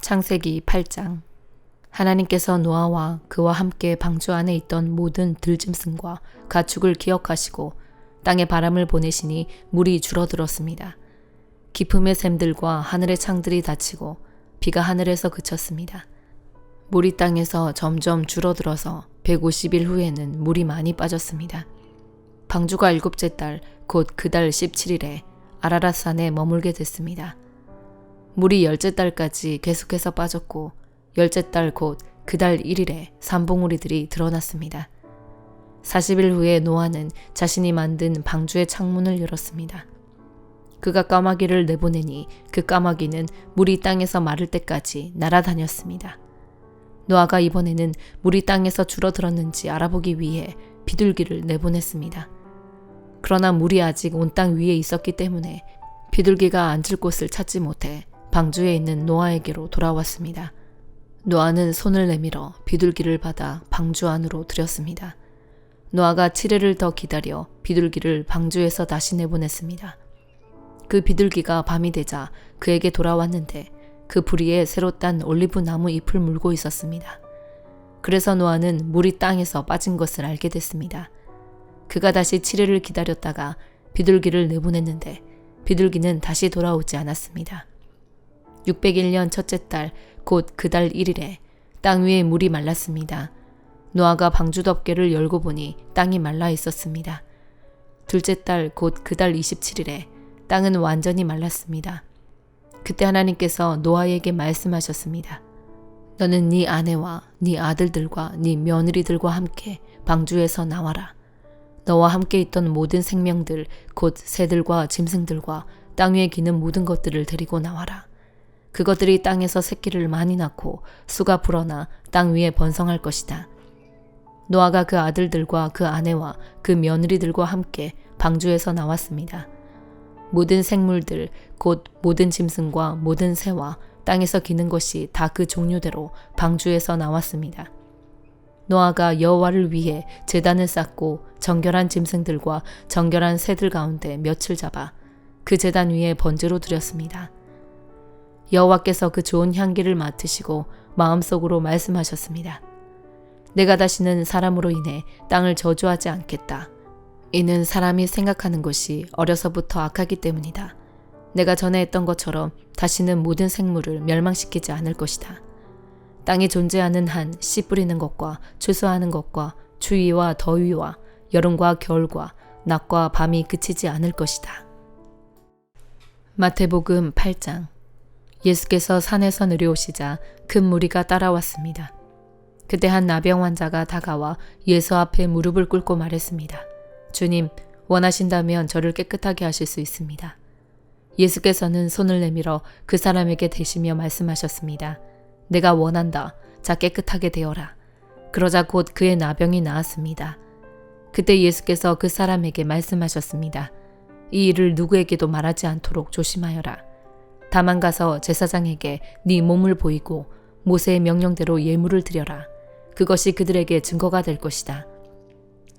창세기 8장. 하나님께서 노아와 그와 함께 방주 안에 있던 모든 들짐승과 가축을 기억하시고 땅에 바람을 보내시니 물이 줄어들었습니다. 깊음의 샘들과 하늘의 창들이 닫히고 비가 하늘에서 그쳤습니다. 물이 땅에서 점점 줄어들어서 150일 후에는 물이 많이 빠졌습니다. 방주가 7째 달 곧 그 달 17일에 아라랏산에 머물게 됐습니다. 물이 10째 달까지 계속해서 빠졌고 10째 달 곧 그 달 1일에 산봉우리들이 드러났습니다. 40일 후에 노아는 자신이 만든 방주의 창문을 열었습니다. 그가 까마귀를 내보내니 그 까마귀는 물이 땅에서 마를 때까지 날아다녔습니다. 노아가 이번에는 물이 땅에서 줄어들었는지 알아보기 위해 비둘기를 내보냈습니다. 그러나 물이 아직 온 땅 위에 있었기 때문에 비둘기가 앉을 곳을 찾지 못해 방주에 있는 노아에게로 돌아왔습니다. 노아는 손을 내밀어 비둘기를 받아 방주 안으로 들였습니다. 노아가 7일을 더 기다려 비둘기를 방주에서 다시 내보냈습니다. 그 비둘기가 밤이 되자 그에게 돌아왔는데 그 부리에 새로 딴 올리브 나무 잎을 물고 있었습니다. 그래서 노아는 물이 땅에서 빠진 것을 알게 됐습니다. 그가 다시 7일을 기다렸다가 비둘기를 내보냈는데 비둘기는 다시 돌아오지 않았습니다. 601년 첫째 달 곧 그 달 1일에 땅 위에 물이 말랐습니다. 노아가 방주 덮개를 열고 보니 땅이 말라 있었습니다. 둘째 달 곧 그 달 27일에 땅은 완전히 말랐습니다. 그때 하나님께서 노아에게 말씀하셨습니다. 너는 네 아내와 네 아들들과 네 며느리들과 함께 방주에서 나와라. 너와 함께 있던 모든 생명들 곧 새들과 짐승들과 땅 위에 기는 모든 것들을 데리고 나와라. 그것들이 땅에서 새끼를 많이 낳고 수가 불어나 땅 위에 번성할 것이다. 노아가 그 아들들과 그 아내와 그 며느리들과 함께 방주에서 나왔습니다. 모든 생물들 곧 모든 짐승과 모든 새와 땅에서 기는 것이 다 그 종류대로 방주에서 나왔습니다. 노아가 여호와를 위해 제단을 쌓고 정결한 짐승들과 정결한 새들 가운데 몇을 잡아 그 제단 위에 번제로 드렸습니다. 여호와께서 그 좋은 향기를 맡으시고 마음속으로 말씀하셨습니다. 내가 다시는 사람으로 인해 땅을 저주하지 않겠다. 이는 사람이 생각하는 것이 어려서부터 악하기 때문이다. 내가 전에 했던 것처럼 다시는 모든 생물을 멸망시키지 않을 것이다. 땅에 존재하는 한 씨 뿌리는 것과 추수하는 것과 추위와 더위와 여름과 겨울과 낮과 밤이 그치지 않을 것이다. 마태복음 8장. 예수께서 산에서 내려오시자 큰 무리가 따라왔습니다. 그때 한 나병 환자가 다가와 예수 앞에 무릎을 꿇고 말했습니다. 주님, 원하신다면 저를 깨끗하게 하실 수 있습니다. 예수께서는 손을 내밀어 그 사람에게 대시며 말씀하셨습니다. 내가 원한다. 자, 깨끗하게 되어라. 그러자 곧 그의 나병이 나았습니다. 그때 예수께서 그 사람에게 말씀하셨습니다. 이 일을 누구에게도 말하지 않도록 조심하여라. 다만 가서 제사장에게 네 몸을 보이고 모세의 명령대로 예물을 드려라. 그것이 그들에게 증거가 될 것이다.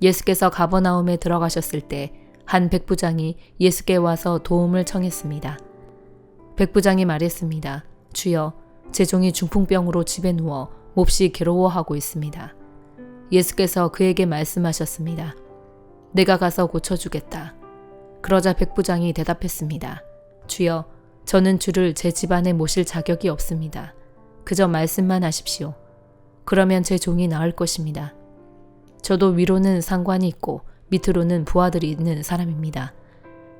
예수께서 가버나움에 들어가셨을 때 한 백부장이 예수께 와서 도움을 청했습니다. 백부장이 말했습니다. 주여, 제 종이 중풍병으로 집에 누워 몹시 괴로워하고 있습니다. 예수께서 그에게 말씀하셨습니다. 내가 가서 고쳐주겠다. 그러자 백부장이 대답했습니다. 주여, 저는 주를 제 집안에 모실 자격이 없습니다. 그저 말씀만 하십시오. 그러면 제 종이 나을 것입니다. 저도 위로는 상관이 있고 밑으로는 부하들이 있는 사람입니다.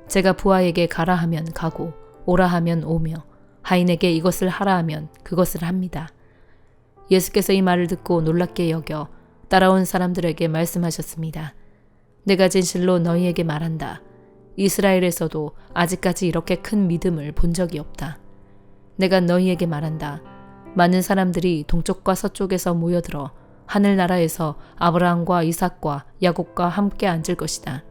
제가 부하에게 가라 하면 가고 오라 하면 오며 하인에게 이것을 하라 하면 그것을 합니다. 예수께서 이 말을 듣고 놀랍게 여겨 따라온 사람들에게 말씀하셨습니다. 내가 진실로 너희에게 말한다. 이스라엘에서도 아직까지 이렇게 큰 믿음을 본 적이 없다. 내가 너희에게 말한다. 많은 사람들이 동쪽과 서쪽에서 모여들어 하늘나라에서 아브라함과 이삭과 야곱과 함께 앉을 것이다.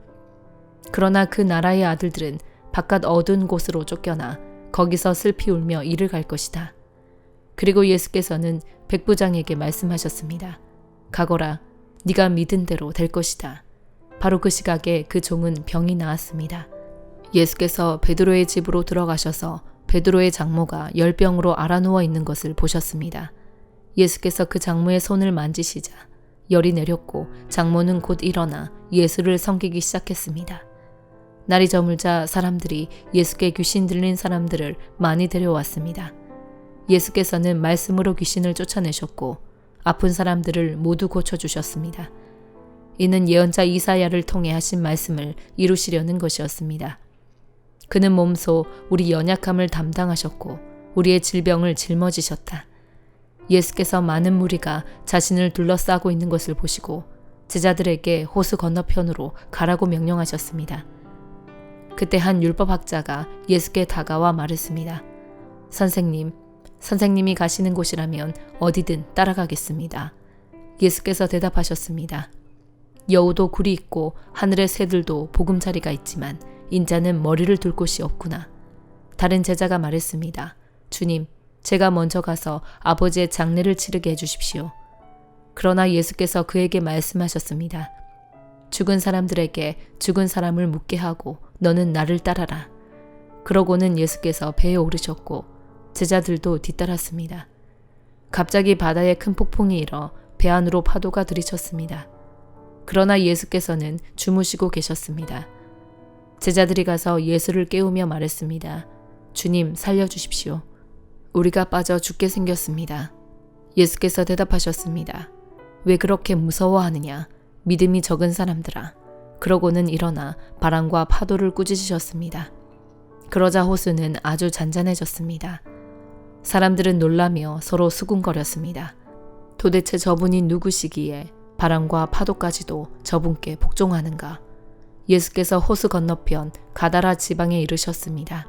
그러나 그 나라의 아들들은 바깥 어두운 곳으로 쫓겨나 거기서 슬피 울며 이를 갈 것이다. 그리고 예수께서는 백부장에게 말씀하셨습니다. 가거라, 네가 믿은 대로 될 것이다. 바로 그 시각에 그 종은 병이 나았습니다. 예수께서 베드로의 집으로 들어가셔서 베드로의 장모가 열병으로 앓아누워 있는 것을 보셨습니다. 예수께서 그 장모의 손을 만지시자 열이 내렸고 장모는 곧 일어나 예수를 섬기기 시작했습니다. 날이 저물자 사람들이 예수께 귀신 들린 사람들을 많이 데려왔습니다. 예수께서는 말씀으로 귀신을 쫓아내셨고 아픈 사람들을 모두 고쳐주셨습니다. 이는 예언자 이사야를 통해 하신 말씀을 이루시려는 것이었습니다. 그는 몸소 우리 연약함을 담당하셨고 우리의 질병을 짊어지셨다. 예수께서 많은 무리가 자신을 둘러싸고 있는 것을 보시고 제자들에게 호수 건너편으로 가라고 명령하셨습니다. 그때 한 율법학자가 예수께 다가와 말했습니다. 선생님이 가시는 곳이라면 어디든 따라가겠습니다. 예수께서 대답하셨습니다. 여우도 굴이 있고 하늘의 새들도 보금자리가 있지만 인자는 머리를 둘 곳이 없구나. 다른 제자가 말했습니다. 주님, 제가 먼저 가서 아버지의 장례를 치르게 해주십시오. 그러나 예수께서 그에게 말씀하셨습니다. 죽은 사람들에게 죽은 사람을 묻게 하고 너는 나를 따라라. 그러고는 예수께서 배에 오르셨고 제자들도 뒤따랐습니다. 갑자기 바다에 큰 폭풍이 일어 배 안으로 파도가 들이쳤습니다. 그러나 예수께서는 주무시고 계셨습니다. 제자들이 가서 예수를 깨우며 말했습니다. 주님, 살려주십시오. 우리가 빠져 죽게 생겼습니다. 예수께서 대답하셨습니다. 왜 그렇게 무서워하느냐? 믿음이 적은 사람들아. 그러고는 일어나 바람과 파도를 꾸짖으셨습니다. 그러자 호수는 아주 잔잔해졌습니다. 사람들은 놀라며 서로 수군거렸습니다. 도대체 저분이 누구시기에 바람과 파도까지도 저분께 복종하는가? 예수께서 호수 건너편 가다라 지방에 이르셨습니다.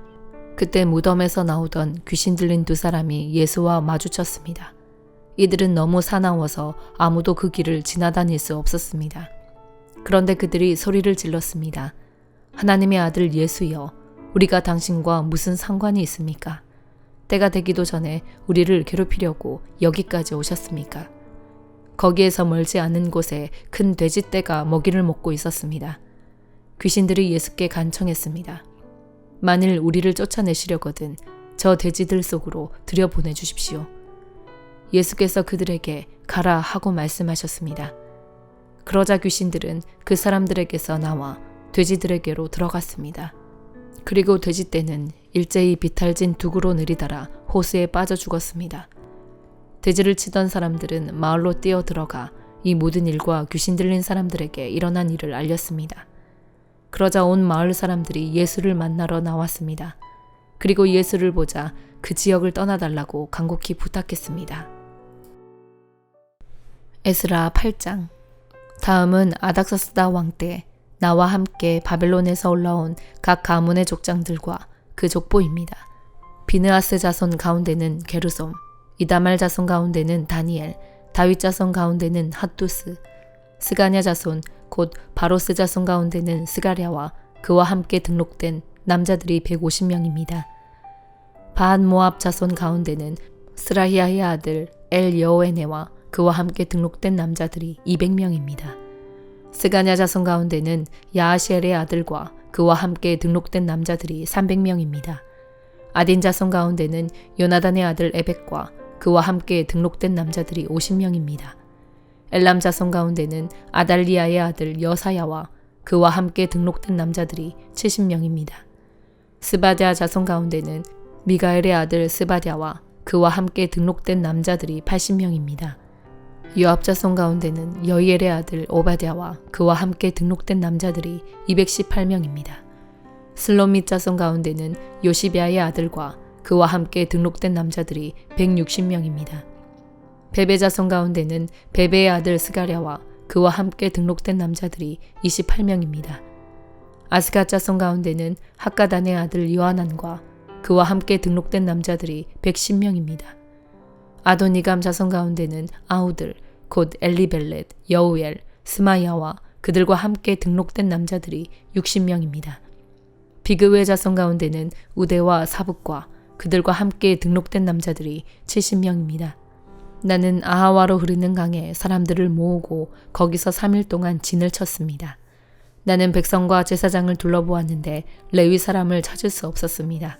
그때 무덤에서 나오던 귀신 들린 두 사람이 예수와 마주쳤습니다. 이들은 너무 사나워서 아무도 그 길을 지나다닐 수 없었습니다. 그런데 그들이 소리를 질렀습니다. 하나님의 아들 예수여, 우리가 당신과 무슨 상관이 있습니까? 때가 되기도 전에 우리를 괴롭히려고 여기까지 오셨습니까? 거기에서 멀지 않은 곳에 큰 돼지떼가 먹이를 먹고 있었습니다. 귀신들이 예수께 간청했습니다. 만일 우리를 쫓아내시려거든 저 돼지들 속으로 들여보내주십시오. 예수께서 그들에게 가라 하고 말씀하셨습니다. 그러자 귀신들은 그 사람들에게서 나와 돼지들에게로 들어갔습니다. 그리고 돼지떼는 일제히 비탈진 둑으로 내리달아 호수에 빠져 죽었습니다. 돼지를 치던 사람들은 마을로 뛰어 들어가 이 모든 일과 귀신 들린 사람들에게 일어난 일을 알렸습니다. 그러자 온 마을 사람들이 예수를 만나러 나왔습니다. 그리고 예수를 보자 그 지역을 떠나달라고 간곡히 부탁했습니다. 에스라 8장. 다음은 아닥사스다 왕 때 나와 함께 바벨론에서 올라온 각 가문의 족장들과 그 족보입니다. 비느하스 자손 가운데는 게르솜, 이다말 자손 가운데는 다니엘, 다윗 자손 가운데는 핫두스, 스가냐 자손 곧 바로스 자손 가운데는 스가랴와 그와 함께 등록된 남자들이 150명입니다. 바한 모압 자손 가운데는 스라히아의 아들 엘 여호에네와 그와 함께 등록된 남자들이 200명입니다. 스가냐 자손 가운데는 야하시엘의 아들과 그와 함께 등록된 남자들이 300명입니다. 아딘 자손 가운데는 요나단의 아들 에벡과 그와 함께 등록된 남자들이 50명입니다. 엘람 자손 가운데는 아달리아의 아들 여사야와 그와 함께 등록된 남자들이 70명입니다. 스바랴 자손 가운데는 미가엘의 아들 스바랴와 그와 함께 등록된 남자들이 80명입니다. 요압 자손 가운데는 여이엘의 아들 오바댜와 그와 함께 등록된 남자들이 218명입니다. 슬로밋 자손 가운데는 요시비아의 아들과 그와 함께 등록된 남자들이 160명입니다. 베베 자손 가운데는 베베의 아들 스가랴와 그와 함께 등록된 남자들이 28명입니다. 아스갓 자손 가운데는 학가단의 아들 요하난과 그와 함께 등록된 남자들이 110명입니다. 아도니감 자손 가운데는 아우들 곧 엘리벨렛, 여우엘, 스마야와 그들과 함께 등록된 남자들이 60명입니다. 비그웨 자손 가운데는 우데와 사북과 그들과 함께 등록된 남자들이 70명입니다. 나는 아하와로 흐르는 강에 사람들을 모으고 거기서 3일 동안 진을 쳤습니다. 나는 백성과 제사장을 둘러보았는데 레위 사람을 찾을 수 없었습니다.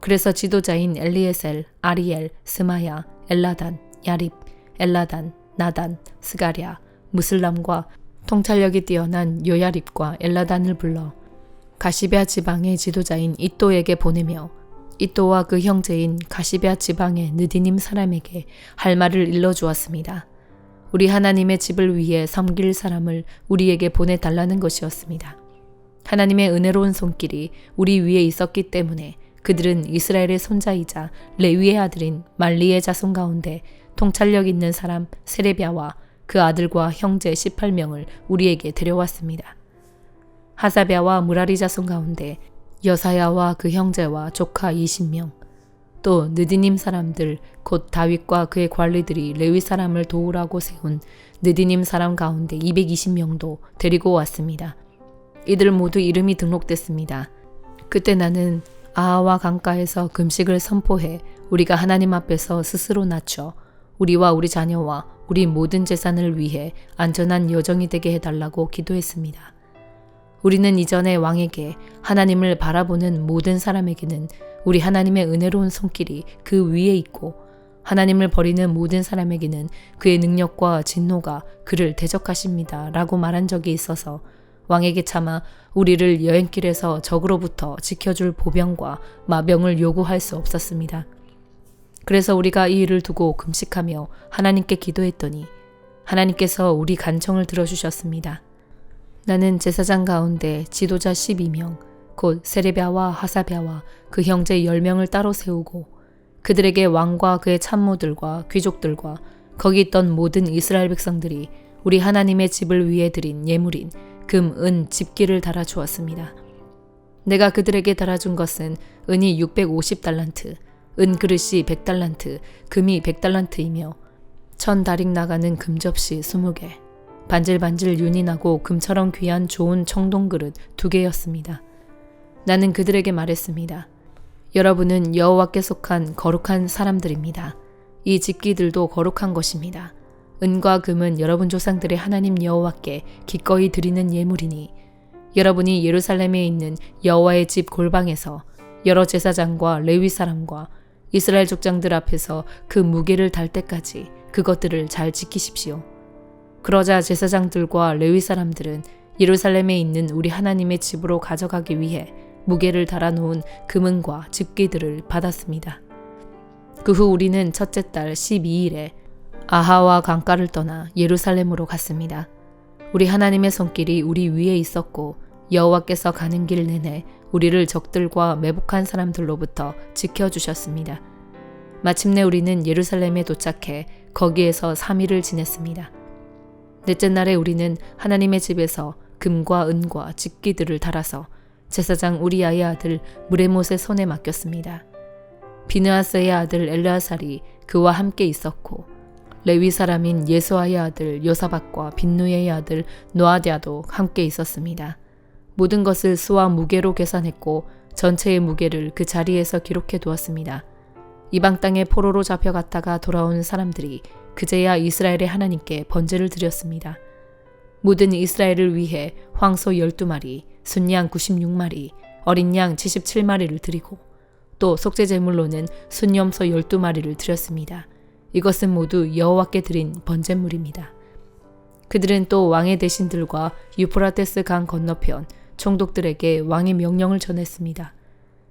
그래서 지도자인 엘리에셀, 아리엘, 스마야, 엘라단, 야립, 엘라단, 나단, 스가랴, 무슬람과 통찰력이 뛰어난 요야립과 엘라단을 불러 가시베아 지방의 지도자인 이또에게 보내며 이또와 그 형제인 가시베아 지방의 느디님 사람에게 할 말을 일러주었습니다. 우리 하나님의 집을 위해 섬길 사람을 우리에게 보내달라는 것이었습니다. 하나님의 은혜로운 손길이 우리 위에 있었기 때문에 그들은 이스라엘의 손자이자 레위의 아들인 말리의 자손 가운데 통찰력 있는 사람 세레비아와 그 아들과 형제 18명을 우리에게 데려왔습니다. 하사랴와 무라리 자손 가운데 여사야와 그 형제와 조카 20명, 또 느디님 사람들 곧 다윗과 그의 관리들이 레위 사람을 도우라고 세운 느디님 사람 가운데 220명도 데리고 왔습니다. 이들 모두 이름이 등록됐습니다. 그때 나는 아하와 강가에서 금식을 선포해 우리가 하나님 앞에서 스스로 낮춰 우리와 우리 자녀와 우리 모든 재산을 위해 안전한 여정이 되게 해달라고 기도했습니다. 우리는 이전에 왕에게 하나님을 바라보는 모든 사람에게는 우리 하나님의 은혜로운 손길이 그 위에 있고 하나님을 버리는 모든 사람에게는 그의 능력과 진노가 그를 대적하십니다 라고 말한 적이 있어서 왕에게 차마 우리를 여행길에서 적으로부터 지켜줄 보병과 마병을 요구할 수 없었습니다. 그래서 우리가 이 일을 두고 금식하며 하나님께 기도했더니 하나님께서 우리 간청을 들어주셨습니다. 나는 제사장 가운데 지도자 12명, 곧 세레비아와 하사랴와 그 형제 10명을 따로 세우고 그들에게 왕과 그의 참모들과 귀족들과 거기 있던 모든 이스라엘 백성들이 우리 하나님의 집을 위해 드린 예물인 금, 은, 집기를 달아주었습니다. 내가 그들에게 달아준 것은 은이 650달란트, 은 그릇이 100달란트, 금이 100달란트이며 1000다릭 나가는 금접시 20개, 반질반질 윤이 나고 금처럼 귀한 좋은 청동 그릇 2개였습니다. 나는 그들에게 말했습니다. 여러분은 여호와께 속한 거룩한 사람들입니다. 이 집기들도 거룩한 것입니다. 은과 금은 여러분 조상들의 하나님 여호와께 기꺼이 드리는 예물이니 여러분이 예루살렘에 있는 여호와의 집 골방에서 여러 제사장과 레위 사람과 이스라엘 족장들 앞에서 그 무게를 달 때까지 그것들을 잘 지키십시오. 그러자 제사장들과 레위 사람들은 예루살렘에 있는 우리 하나님의 집으로 가져가기 위해 무게를 달아놓은 금은과 집기들을 받았습니다. 그 후 우리는 첫째 달 12일에 아하와 강가를 떠나 예루살렘으로 갔습니다. 우리 하나님의 손길이 우리 위에 있었고 여호와께서 가는 길 내내 우리를 적들과 매복한 사람들로부터 지켜주셨습니다. 마침내 우리는 예루살렘에 도착해 거기에서 3일을 지냈습니다. 넷째 날에 우리는 하나님의 집에서 금과 은과 집기들을 달아서 제사장 우리야의 아들 무레못의 손에 맡겼습니다. 비느하스의 아들 엘르아살이 그와 함께 있었고 레위 사람인 예수아의 아들 요사박과 빈누의 아들 노아디아도 함께 있었습니다. 모든 것을 수와 무게로 계산했고 전체의 무게를 그 자리에서 기록해 두었습니다. 이방 땅에 포로로 잡혀갔다가 돌아온 사람들이 그제야 이스라엘의 하나님께 번제를 드렸습니다. 모든 이스라엘을 위해 황소 12마리, 순양 96마리, 어린 양 77마리를 드리고 또 속죄 제물로는 순염소 12마리를 드렸습니다. 이것은 모두 여호와께 드린 번제물입니다. 그들은 또 왕의 대신들과 유프라테스 강 건너편 총독들에게 왕의 명령을 전했습니다.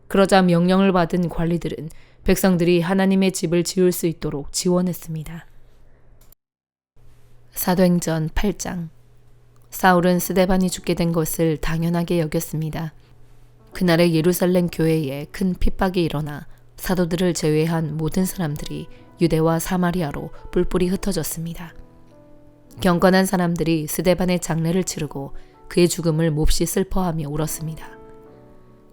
그러자 명령을 받은 관리들은 백성들이 하나님의 집을 지을 수 있도록 지원했습니다. 사도행전 8장. 사울은 스데반이 죽게 된 것을 당연하게 여겼습니다. 그날의 예루살렘 교회에 큰 핍박이 일어나 사도들을 제외한 모든 사람들이 유대와 사마리아로 뿔뿔이 흩어졌습니다. 경건한 사람들이 스데반의 장례를 치르고 그의 죽음을 몹시 슬퍼하며 울었습니다.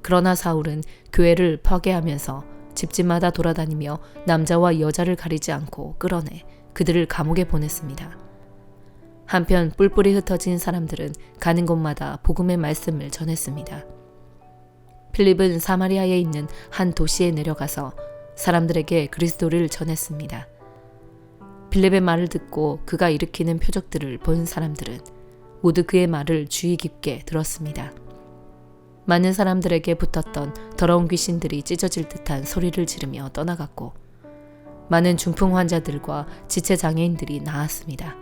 그러나 사울은 교회를 파괴하면서 집집마다 돌아다니며 남자와 여자를 가리지 않고 끌어내 그들을 감옥에 보냈습니다. 한편 뿔뿔이 흩어진 사람들은 가는 곳마다 복음의 말씀을 전했습니다. 필립은 사마리아에 있는 한 도시에 내려가서 사람들에게 그리스도를 전했습니다. 필립의 말을 듣고 그가 일으키는 표적들을 본 사람들은 모두 그의 말을 주의 깊게 들었습니다. 많은 사람들에게 붙었던 더러운 귀신들이 찢어질 듯한 소리를 지르며 떠나갔고 많은 중풍 환자들과 지체 장애인들이 나았습니다.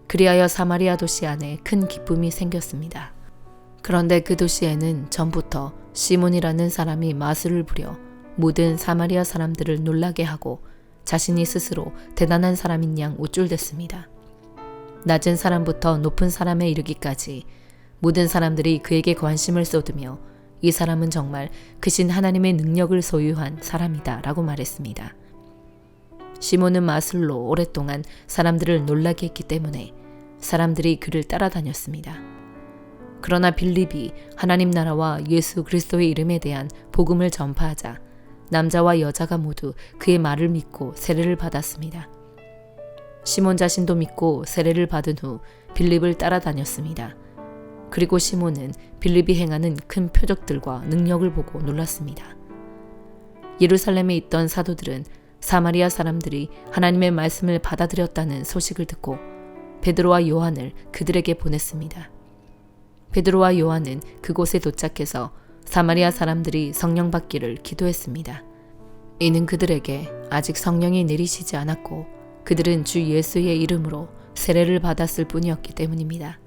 그리하여 사마리아 도시 안에 큰 기쁨이 생겼습니다. 그런데 그 도시에는 전부터 시몬이라는 사람이 마술을 부려 모든 사마리아 사람들을 놀라게 하고 자신이 스스로 대단한 사람인 양 우쭐댔습니다. 낮은 사람부터 높은 사람에 이르기까지 모든 사람들이 그에게 관심을 쏟으며 이 사람은 정말 크신 하나님의 능력을 소유한 사람이다 라고 말했습니다. 시몬은 마술로 오랫동안 사람들을 놀라게 했기 때문에 사람들이 그를 따라다녔습니다. 그러나 빌립이 하나님 나라와 예수 그리스도의 이름에 대한 복음을 전파하자 남자와 여자가 모두 그의 말을 믿고 세례를 받았습니다. 시몬 자신도 믿고 세례를 받은 후 빌립을 따라다녔습니다. 그리고 시몬은 빌립이 행하는 큰 표적들과 능력을 보고 놀랐습니다. 예루살렘에 있던 사도들은 사마리아 사람들이 하나님의 말씀을 받아들였다는 소식을 듣고 베드로와 요한을 그들에게 보냈습니다. 베드로와 요한은 그곳에 도착해서 사마리아 사람들이 성령 받기를 기도했습니다. 이는 그들에게 아직 성령이 내리시지 않았고 그들은 주 예수의 이름으로 세례를 받았을 뿐이었기 때문입니다.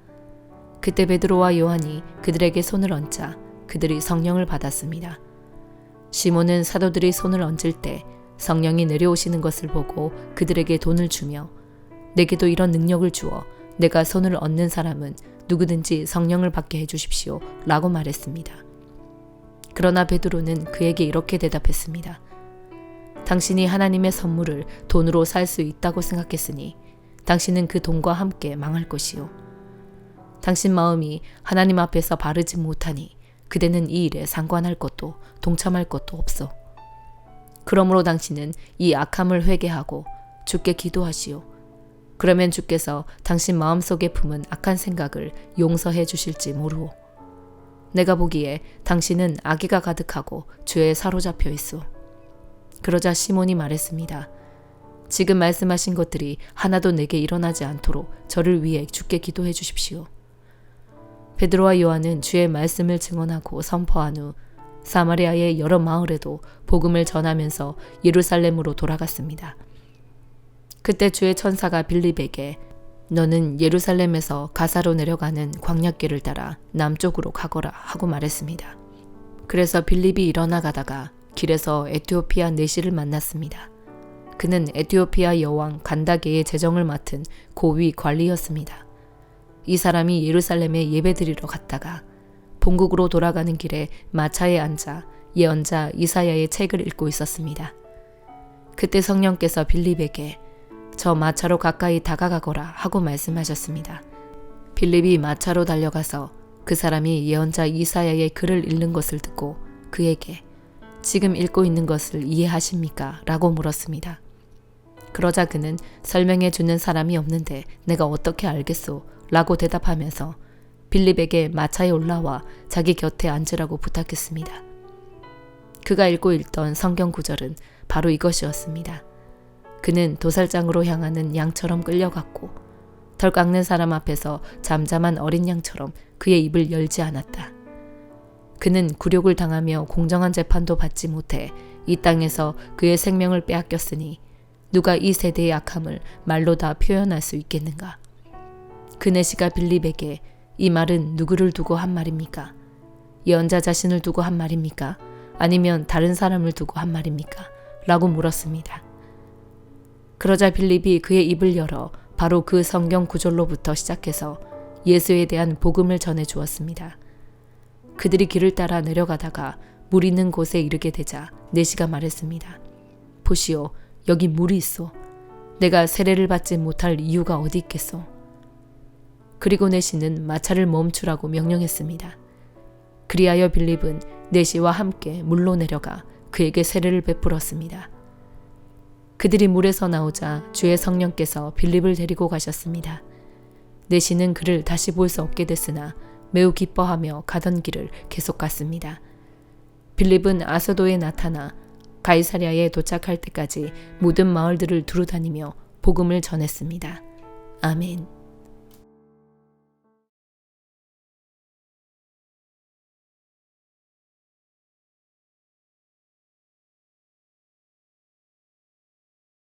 그때 베드로와 요한이 그들에게 손을 얹자 그들이 성령을 받았습니다. 시몬은 사도들이 손을 얹을 때 성령이 내려오시는 것을 보고 그들에게 돈을 주며 내게도 이런 능력을 주어 내가 손을 얹는 사람은 누구든지 성령을 받게 해주십시오 라고 말했습니다. 그러나 베드로는 그에게 이렇게 대답했습니다. 당신이 하나님의 선물을 돈으로 살 수 있다고 생각했으니 당신은 그 돈과 함께 망할 것이요. 당신 마음이 하나님 앞에서 바르지 못하니 그대는 이 일에 상관할 것도 동참할 것도 없어. 그러므로 당신은 이 악함을 회개하고 주께 기도하시오. 그러면 주께서 당신 마음속에 품은 악한 생각을 용서해 주실지 모르오. 내가 보기에 당신은 악의가 가득하고 죄에 사로잡혀 있소. 그러자 시몬이 말했습니다. 지금 말씀하신 것들이 하나도 내게 일어나지 않도록 저를 위해 주께 기도해 주십시오. 베드로와 요한은 주의 말씀을 증언하고 선포한 후 사마리아의 여러 마을에도 복음을 전하면서 예루살렘으로 돌아갔습니다. 그때 주의 천사가 빌립에게 너는 예루살렘에서 가사로 내려가는 광야길을 따라 남쪽으로 가거라 하고 말했습니다. 그래서 빌립이 일어나 가다가 길에서 에티오피아 내시를 만났습니다. 그는 에티오피아 여왕 간다게의 재정을 맡은 고위 관리였습니다. 이 사람이 예루살렘에 예배드리러 갔다가 본국으로 돌아가는 길에 마차에 앉아 예언자 이사야의 책을 읽고 있었습니다. 그때 성령께서 빌립에게 저 마차로 가까이 다가가거라 하고 말씀하셨습니다. 빌립이 마차로 달려가서 그 사람이 예언자 이사야의 글을 읽는 것을 듣고 그에게 지금 읽고 있는 것을 이해하십니까? 라고 물었습니다. 그러자 그는 설명해 주는 사람이 없는데 내가 어떻게 알겠소? 라고 대답하면서 빌립에게 마차에 올라와 자기 곁에 앉으라고 부탁했습니다. 그가 읽고 있던 성경 구절은 바로 이것이었습니다. 그는 도살장으로 향하는 양처럼 끌려갔고 덜 깎는 사람 앞에서 잠잠한 어린 양처럼 그의 입을 열지 않았다. 그는 굴욕을 당하며 공정한 재판도 받지 못해 이 땅에서 그의 생명을 빼앗겼으니 누가 이 세대의 악함을 말로 다 표현할 수 있겠는가? 그 내시가 빌립에게 이 말은 누구를 두고 한 말입니까? 예언자 자신을 두고 한 말입니까? 아니면 다른 사람을 두고 한 말입니까? 라고 물었습니다. 그러자 빌립이 그의 입을 열어 바로 그 성경 구절로부터 시작해서 예수에 대한 복음을 전해 주었습니다. 그들이 길을 따라 내려가다가 물 있는 곳에 이르게 되자 내시가 말했습니다. 보시오, 여기 물이 있어. 내가 세례를 받지 못할 이유가 어디 있겠소? 그리고 내시는 마차를 멈추라고 명령했습니다. 그리하여 빌립은 내시와 함께 물로 내려가 그에게 세례를 베풀었습니다. 그들이 물에서 나오자 주의 성령께서 빌립을 데리고 가셨습니다. 내시는 그를 다시 볼 수 없게 됐으나 매우 기뻐하며 가던 길을 계속 갔습니다. 빌립은 아소도에 나타나 가이사랴에 도착할 때까지 모든 마을들을 두루다니며 복음을 전했습니다. 아멘.